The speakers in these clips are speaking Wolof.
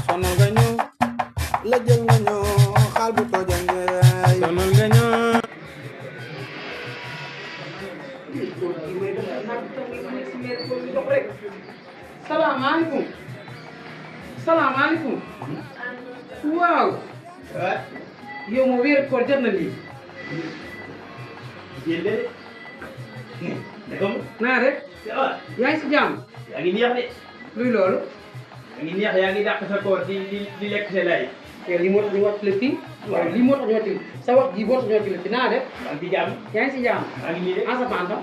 sonal nga ñu la jël nga ñu xaal bu tojangee sonal nga ñu salaamaaleykum salaamaaleykum waaw yow moo wéeru koor jot na lii naa rek yaa ngi si jàmm yaa ngi neex de luy loolu yaa ngi neex yaa ngi dàq sa koor di lekk sa lay te lii moo tax ñu wàcc la fii waaw lii moo tax ñu wàcc la sa wax jii moo tax ñu wàcc la fii naa def yaa ngi ci jàmm yaa ngi si jàmm yaa ngi nii de en sa panta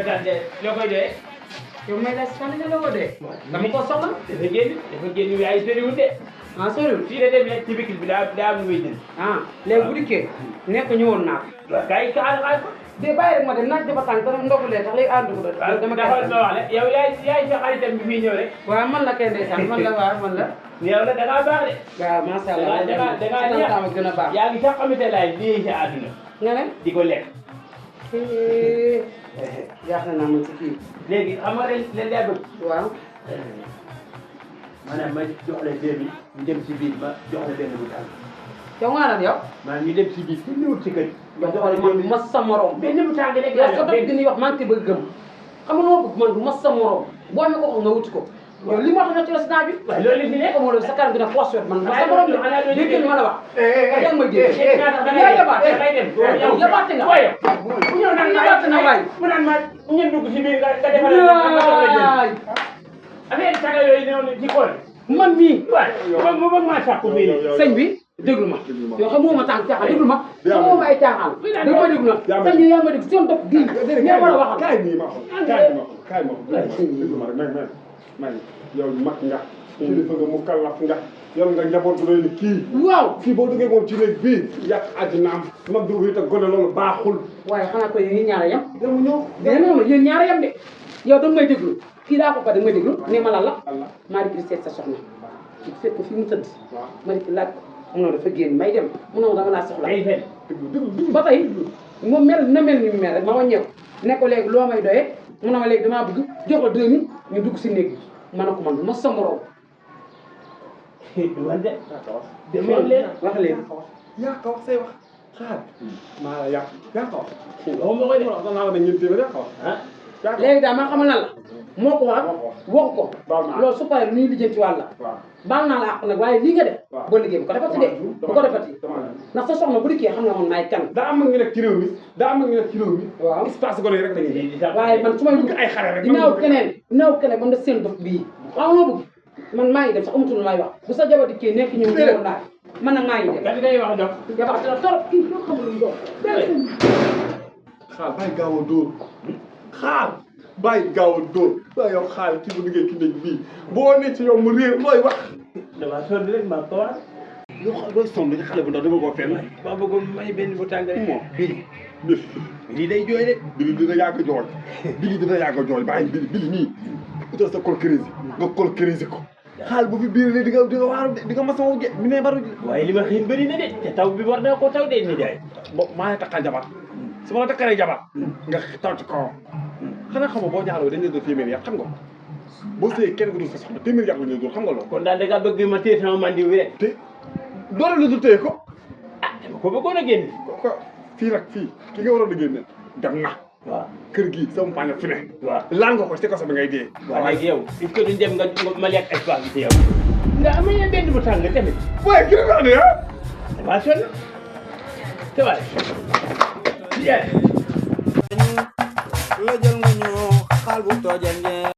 tante loo koy doyee yow may la si panta nga la ko dee dama ko soxla dafa génn yaay soriwul de ah soriwul fii de dem ci bikil bi daa am lu muy jënd ah léegi bu dikkee nekk ñëwoon naa waaw kay xaar ko de bàyyi rek ma dem naaj dafa tàng dama ndogulee tax léegi ànd ko dama dafa ma wax la yow yaay sa xaritam bi fii ñëw rek waaw man la kay ndeysaan man la waaw man la yow la da ngaa baax de waaw macha allah da ngaa neex gën a baax yaa ngi sax xamante laay lii sa àdduna nga ne di ko lekk yaax na naa man si kii léegi xam nga leen daa bëgg waaw maanaam ma jox la 2000 ñu dem si biir ma jox la benn bu tàng yow nga naan yow maanaam ñu dem si biir fi ñëwul si kër ma jox la man du ma sa morom benn bu tàng rek yow sa dof gi ñuy wax man te bëgg gëm xam nga noo bëgg man du ma sa morom boo amee ko nga wuti ko yow li moo tax nga ci résident bi waaw loolu li fi nekk moo sa kanam dina poche man du ma sa morom de dégg li ma la wax yaa ngi may dégg yaa yabaate yabaate nga waaye bu ñëw naan yabaate na waay mu naan ma ñun dugg si biir nga defal affaire saga yooyu noonu ci kool man mii waaw mu bëgg maa sàkku bii sëñ bi déglu ma yow xam nga ma tànk caaxaan déglu ma xamoo ma ay caaxaan déglu ma déglu na sëñ bi yaa ma dégg seen dof gii ñoo war a waxal kaay nii ma xool kaay ma xool déglu ma rek may yow mag nga kilifa nga mu kallaf nga yor nga njaboot bu doy ni kii waaw fii boo duggee moom ci néeg bii yàq àddinaam mag du wéet ak gone loolu baaxul waaye xanaa koy yéen ñaara yem dama ñëw mais non yéen ñaara yem de yow danga may déglu kii daa ko ba danga may déglu ne ma lan la maa di seet sa soxna fekk ko fi mu tëdd ma di laaj ko mu ne dafa génn may dem mu ne dama laa soxla ba tey moom mel na mel ni mu mel rek ma wàññeeku ne ko léegi loo may doyee mu ne ma léegi damaa bëgg jox la 2000 ñu dugg si néeg bi ma ne ko man du ma sa morom wante wax leen yaa ko wax say wax xaar maa la yaa ko wax waxuma koy de wax naa la ne ñun téeméer yaa ko wax ah léegi daal man xamal na la moo ko wax wax ko baal naa loolu su paree lu ñuy lijjanti wàlla waaw baal naa la àq nag waaye lii nga def waaw boo liggéey bu ko defati de bu ko defati ndax sa soxna bu dikkee xam nga man maay kan daa am mag ñu nekk ci réew mi daa am mag ñu nekk ci réew mi waaw espace gone yi rek lañuy waaye man su may dugg ay xale rek dinaaw keneen ba mu def seen dof bii xam nga bëgg man maa ngi dem sax amatul lu may wax bu sa jabar dikkee nekk ñëw ñëw naa man nag maa ngi dem kan ngay wax jox jabar dina torop kii yoo xamul lu doon xaal bàyyi gaaw a dóor xaal bàyyi gaaw a dóor waaye yow xaal ci bu duggee ci néeg bii boo ne ci yow mu réer looy wax dama sonn rek maa ko war yow looy sonn ci xale bu ndaw dama koo fenn maa bëggoon may benn bu tàng rek moom bili bili lii day jooy de bili dina yàgg jooy bili dina yàgg jooy bàyyi bili nii utal sa col crise nga col crise ko xaal bu fi biir di nga waaru di nga maçon mi ne baru waaye li ma xiin bëri na de te taw bi war na ko taw de ni jaay bo maa ngi takkal jabar su ma la takkalee jabar nga taw ci kawam xanaa xam nga boo ñaaroo dañ la doon téeméer yàq xam nga boo sëyee kenn ku dul sa soxna téeméer yàq lañ la doon xam nga loolu kon daal da nga bëgg ma téye sama mandi wi rek te doole la du téye ko ah dama ko bëggoon a génn ko fii nag fii ki nga waroon a génne dem na waaw kër gii sama paaña fi ne waaw laal nga ko ci kaso bi ngay dee waaw léegi yow est-ce que duñ dem nga ma lekk espace bi ci yow nga amee benn bu tàng tamit waaye kii nga ne ah damaa sonn te waay la jël nga ñu xaal bu tojangee